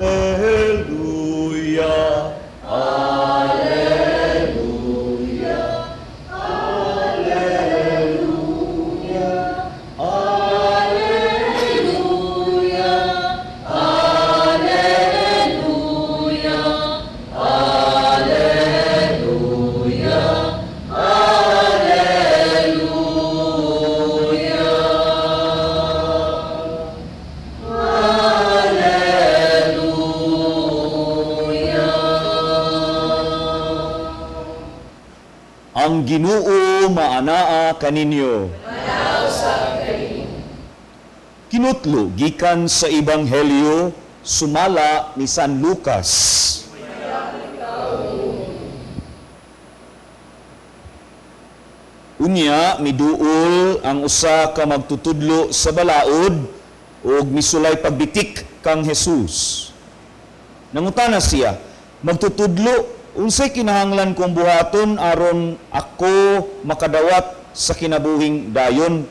Alleluia. Alleluia. Alleluia. Alleluia. Alleluia. Alleluia. Ang Ginoo maanaa kaninyo. Kinutlo gikan sa Ebanghelyo sumala ni San Lucas. Unya miduol ang usa ka magtutudlo sa balaod ug misulay pagbitik kang Jesus. Nangutana siya, magtutudlo unsay kinahanglan kong buhaton aron ako makadawat sa kinabuhing dayon?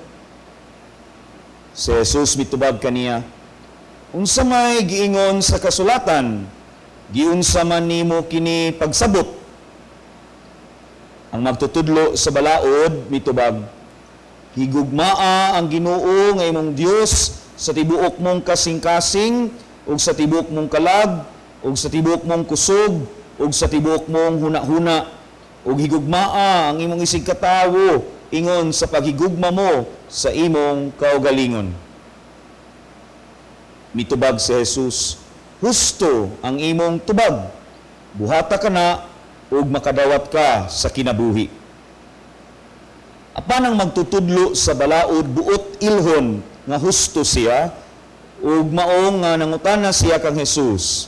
Si Jesus mitubag kaniya, unsa may giingon sa kasulatan, giunsa man nimo kini pagsabot. Ang magtutudlo sa balaod mitubag, higugmaa ang Ginoo nga imong Dios sa tibuok mong kasing-kasing ug sa tibuok mong kalag ug sa tibuok mong kusog ug sa tibuok mong huna-huna, ug higugmaa ang imong isig katawo ingon sa paghigugma mo sa imong kaugalingon. Mitubag si Jesus, husto ang imong tubag, buhata ka na ug makadawat ka sa kinabuhi. Apan ang magtutudlo sa balaod buot ilhon nga husto siya, ug maong nga nangutana siya kang Jesus,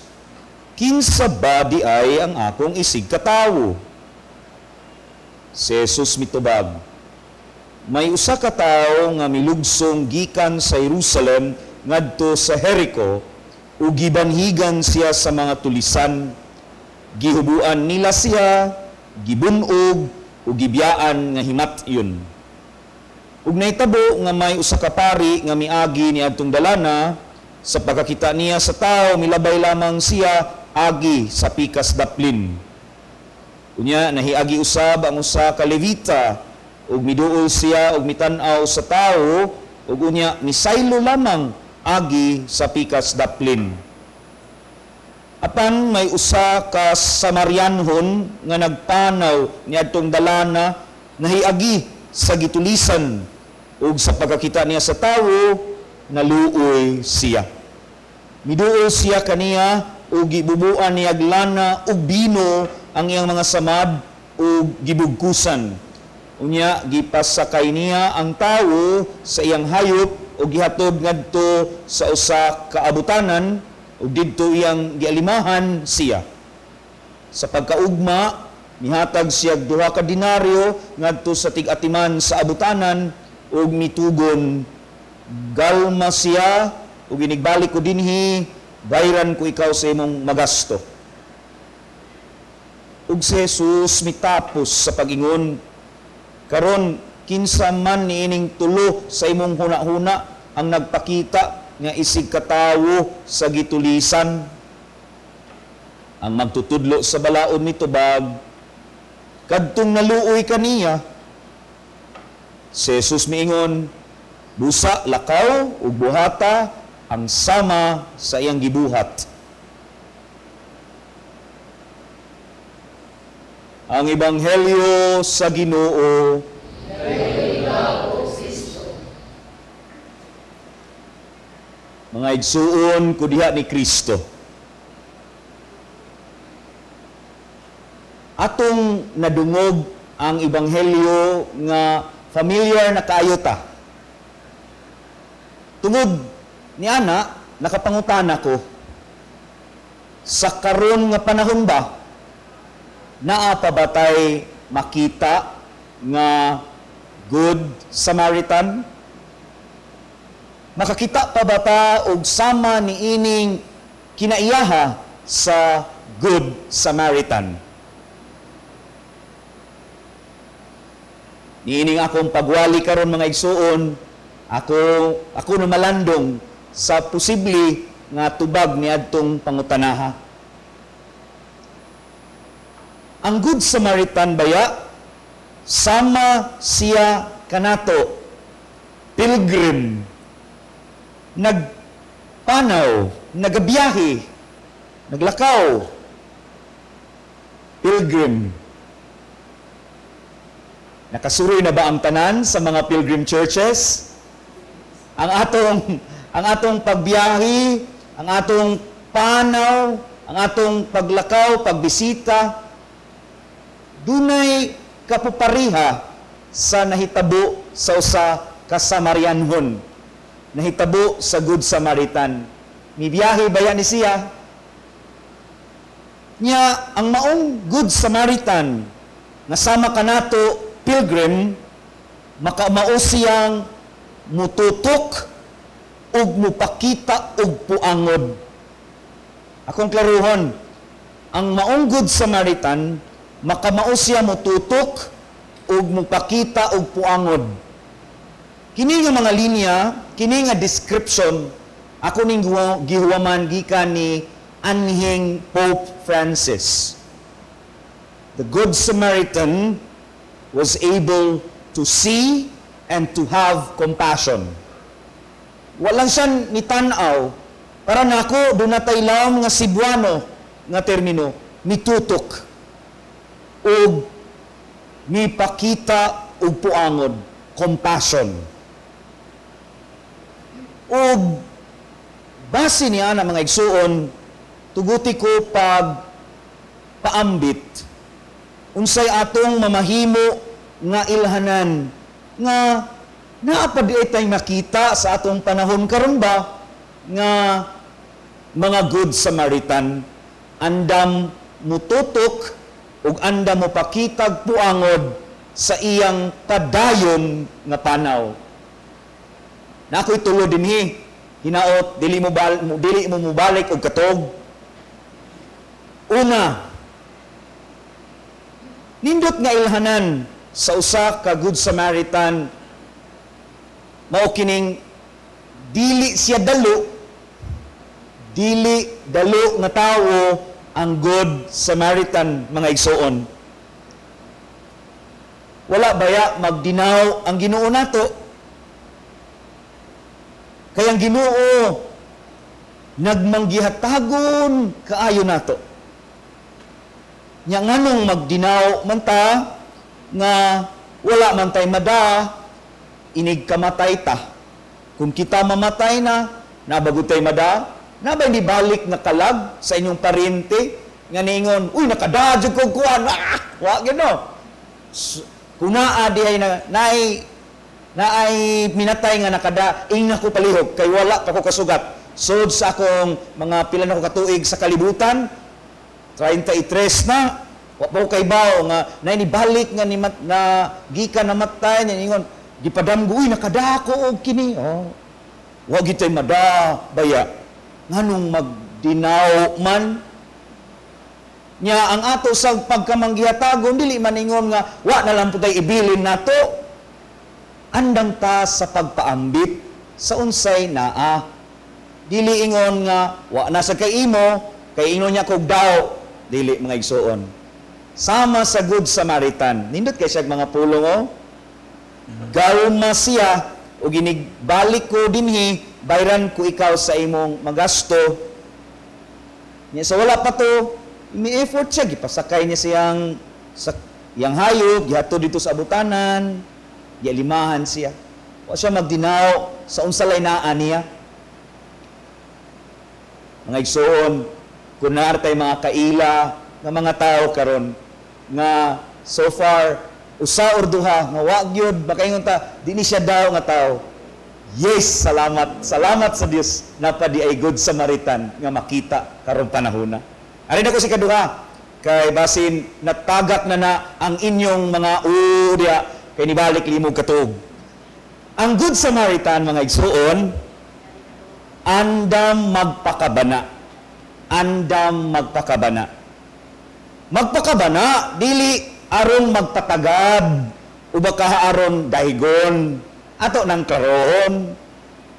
kinsa ba di ay ang akong isig katawo? Si Jesus mitubag, may usa ka tawo nga milugsong gikan sa Jerusalem ngadto sa Jericho ug gibanhigan siya sa mga tulisan. Gihubuan nila siya, gibunog ug gibiyaan nga himat-yon. Ug nahitabo nga may usa ka pari nga miagi niadtong dalana, sa pagkakita niya sa tao milabay lamang siya agi sa pikas daplin. Unya nahiagi usab ang usa ka Levita ug miduol siya ug mitan-aw sa tao ug unya misaylo lamang agi sa pikas daplin. Apan may usa ka Samarianhon nga nagpanaw niadtong dalana, nahiagi sa gitulisan ug sa pagkakita niya sa tao naluoy siya. Miduol siya kaniya ug gibubuan niya lana ug bino ang iyang mga samad ug gibugkusan. Unya gipasakay niya ang tawo sa iyang hayop ug gihatod ngadto sa usa ka abutanan ug didto iyang gialimahan siya. Sa pagkaugma mihatag siya 2 ka denaryo ngadto sa tig-atiman sa abutanan ug mitugon, galma siya ug ginigbalik ko dinhi, bayran ko ikaw sa imong magasto. Ug si Jesus mitapos sa pag-ingon, karon kinsa man niining tulo sa imong huna-huna ang nagpakita nga isig katawo sa gitulisan? Ang magtutudlo sa balaod mitubag, kadtong naluoy kaniya, si Jesus miingon, busa, lakaw ug buhata ang sama sa iyang gibuhat. Ang Ebanghelyo sa Ginoo. Mga igsuon ko diha ni Kristo. Atong nadungog ang Ebanghelyo nga familiar na kaayo ta. Tungod ni ana, nakapangutana ko, sa karon nga panahon ba, naa pa ba tay makita nga Good Samaritan? Makakita pa ba ta og sama ni ining kinaiyaha sa Good Samaritan? Niining akong pagwali karon mga igsuon, ako na malandong sa posible nga tubag niadtong pangutanaha. Ang Good Samaritan baya, sama siya kanato, pilgrim, nagpanaw, nagabiyahe, naglakaw, pilgrim. Nakasuroy na ba ang tanan sa mga pilgrim churches? Ang atong pagbiyahe, ang atong panaw, ang atong paglakaw, pagbisita, dunay kapupariha sa nahitabo sa usa ka Samarianhon, nahitabo sa Good Samaritan. Mibiyahe baya ni siya? Nya, ang maong Good Samaritan, nasama kanato pilgrim, makamao siyang mututok ug mupakita ug puangod. Akong klaruhon, ang maong Good Samaritan, makamao siya mututok ug mupakita ug puangod. Kini nga mga linya, kini nga description, ako ning gihuwaman gikan ni anhing Pope Francis. The Good Samaritan was able to see and to have compassion. Walang siya nitanaw, para nako dunatay lam nga Cebuano nga termino, mitutok ug mipakita ug puangod, compassion. Ug base niya na mga igsuon, tuguti ko pag paambit, unsay atong mamahimo nga ilhanan nga naapa di tay makita sa atong panahon karon ba nga mga Good Samaritan andam mututok ug andam mo pakitag puangod sa iyang padayon nga panaw. Na ako'y tulo dinhi, hinaot dili mo mubalik og katog. Una, nindot nga ilhanan sa usa ka Good Samaritan, mao kining dili siya dalo nga tawo ang Good Samaritan, mga igsoon. Wala baya magdinaw ang Ginoo nato? Kaya ang Ginoo nagmanggihatagon kaayo nato. Nya nganong magdinaw man ta nga wala man tay mada, inig kamatay ta. Kung kita mamatay na, nabagod tay mada, nabay di balik na kalag sa inyong parente, nga ningon, uy, nakadadyo ko kuhan, wa gino. Kung naadi ay naay minatay nga nakada, ing ako palihog, kay wala pa ko kasugat. Sod sa akong mga pila na ko katuig sa kalibutan, 33 na, wapaw kay bao nga nainibalik nga ni na gika na matay niya ningon gipadamgo uy nakadako og kini wa gitay mada baya nganong magdinaw man nya ang ato sa pagkamanggihatagon dili man ingon nga wa na lang putay ibilin nato andang ta sa pagpaambit sa unsay naa dili ingon nga wa na sa kay imo kay ingon niya kog daw dili mga igsoon. Sama sa Good Samaritan. Nindot kay siya mga pulong galma siya o ginigbalik ko dinhi bayran ko ikaw sa imong magasto. Nya sa wala pa to, ini-effort siya gipasakay niya siyang yang hayop gihato dito sa abutanan, gialimahan siya. Wa siya magdinaw sa unsalay naa niya. Mga igsoon, kung naartay mga kaila nga mga tao karon nga so far usa or duha nga wa gyud makaingon ta dinhi siya daw nga tao. Yes, salamat sa Dios napadi ay Good Samaritan nga makita karon panahona. Ari na ko si kaduha kay basin natagak na ang inyong mga udya kay nibalik limog katog. Ang Good Samaritan mga igsuon andam magpakabana. Magpakabana, dili aron magpatagad, ubaka aron dahigon, ato ng karoon.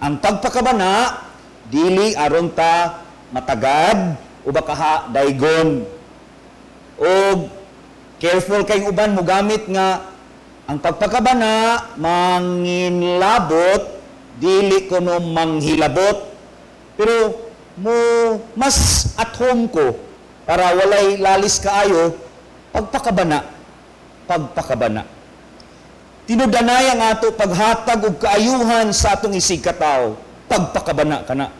Ang pagpakabana, dili aron ta matagad o baka daygon. O careful kayong uban mo gamit nga ang pagpakabana manginlabot dili kuno manghilabot. Pero mo mas at home ko para walay lalis kaayo pagpakabana. Tinudanay ang ato paghatag og kaayuhan sa atong isig katawo. Pagpakabana kana.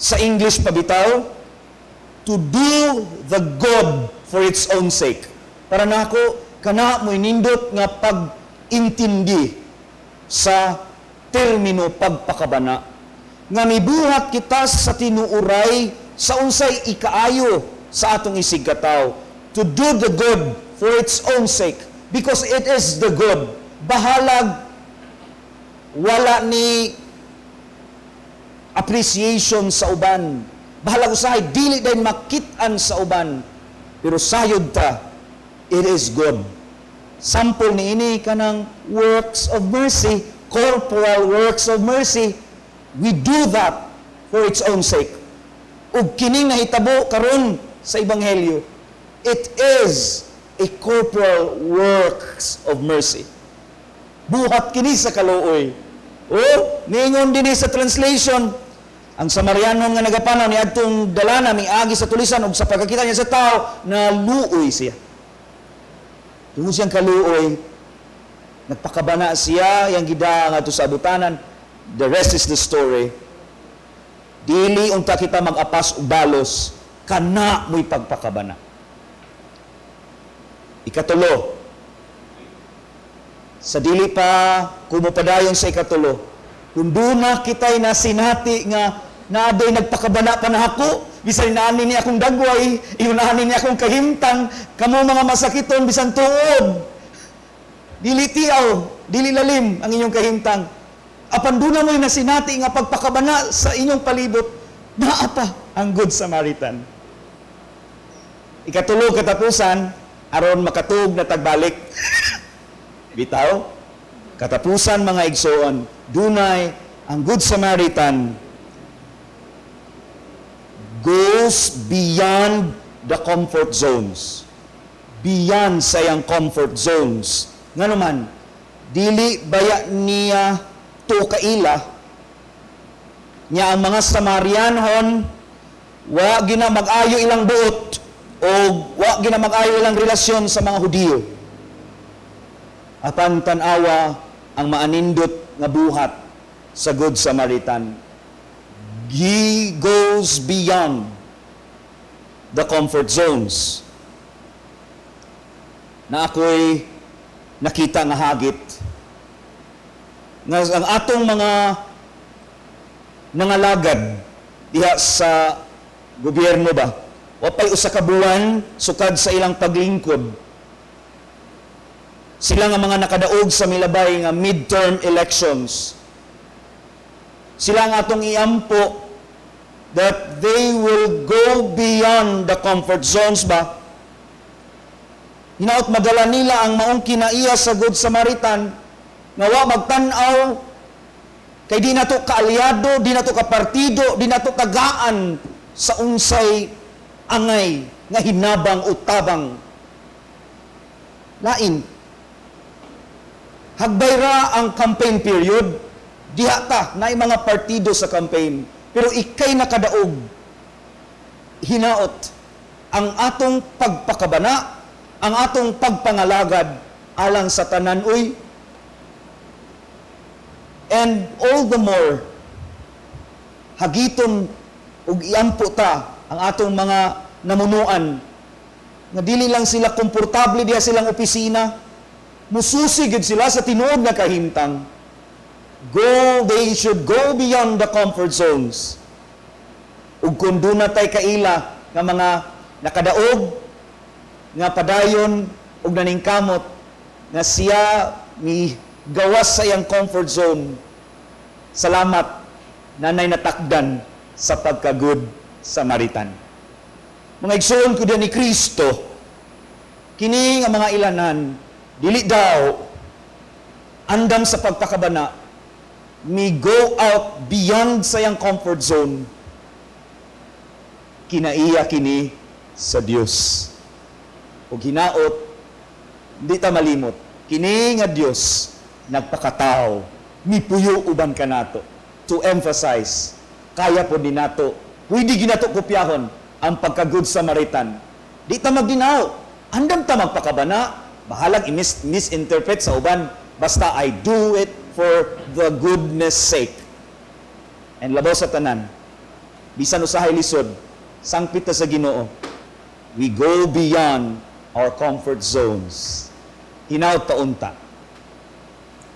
Sa English pabitaw, to do the good for its own sake. Para nako kana mo inindot nga pag-intindi sa termino pagpakabana. Nga mibuhat kita sa tinuuray sa unsay ikaayo sa atong isig katawo. To do the good for its own sake. Because it is the good. Bahalag wala ni appreciation sa uban. Bahalag usahay dili din makit-an sa uban. Pero sayod ta, it is good. Sample ni ini kanang works of mercy, corporal works of mercy. We do that for its own sake. Ug kining nahitabo karon sa ebanghelyo, it is a corporal works of mercy. Buhat kini sa kaluoy. Ningon din sa translation, ang Samariano nga nagapanaw ni adtong dalana miagi sa tulisan ug sa pagkakita niya sa tao na luoy siya. Tungod siyang kaluoy, nagpakabana siya yang gida nga to sa abutanan. The rest is the story. Dili unta kita mag-apas og balos kana mo'y pagpakabana. Ikatulo, sa dili pa kumupadayon sa ikatulo, kung duna kita'y nasinati nga naaday nagpakabana pa na ako, bisan inaanin niya akong dagway, inaanin niya akong kahimtang, kamo mga masakiton, bisan tuod. Dili tiaw, dili lalim ang inyong kahimtang. Apan duna mo'y nasinati nga pagpakabana sa inyong palibot, naapa ang Good Samaritan. Ikatulo katapusan, aron makatug na tagbalik. Bitaw, katapusan mga igsoon, dunay ang Good Samaritan goes beyond the comfort zones. Beyond sa iyang comfort zones. Nga naman, dili baya niya to kaila niya ang mga Samarianhon wa gina mag-ayo ilang buot o wa gina mag-ayo ilang relasyon sa mga Hudiyo. Apan tanawa ang maanindot nga buhat sa Good Samaritan. He goes beyond the comfort zones. Na ako'y nakita nga hagit. Nga ang atong mga nangalagad diha sa gobyerno ba, wapay usa ka buwan sukad sa ilang paglingkod. Sila nga mga nakadaog sa milabay nga midterm elections. Sila nga atong iampo that they will go beyond the comfort zones ba. Hinaot madala nila ang maong kinaiya sa Good Samaritan nga wa magtan-aw kay di nato kaalyado, di nato kapartido, di nato tagaan sa unsay angay nga hinabang o tabang. Lain. Hagbay ra ang campaign period, diha ta na mga partido sa campaign. Pero ikay nakadaog, hinaot ang atong pagpakabana, ang atong pagpangalagad alang sa tanan, uy. And all the more, hagiton ug iampo ta ang atong mga namunuan nga dili lang sila komportable diha silang opisina, mususigid sila sa tinuod nga kahimtang. They should go beyond the comfort zones. Ug kung doon na tayo kaila nga mga nakadaog, nga padayon, ug naningkamot, nga siya ni gawas sa iyang comfort zone, salamat, nanay natakdan sa pagka-Good Samaritan. Mga igsoon ko din ni Kristo, kini nga mga ilanan, dili daw, andam sa pagpakabana, me go out beyond sa iyang comfort zone, kinaiya kini sa Dios. O hinaot, di ta malimot, kini nga Dios nagpakatao, mipuyo uban ka nato. To emphasize, kaya po din nato, pwede ginato kopyahon ang pagka-good Samaritan. Di ta magdinaw, andam ta magpakabana, bahalag misinterpret sa uban, basta I do it for the goodness sake. And labaw sa tanan, bisan usahay lisod, sangpit ta sa Ginoo, we go beyond our comfort zones. Hinaut taunta.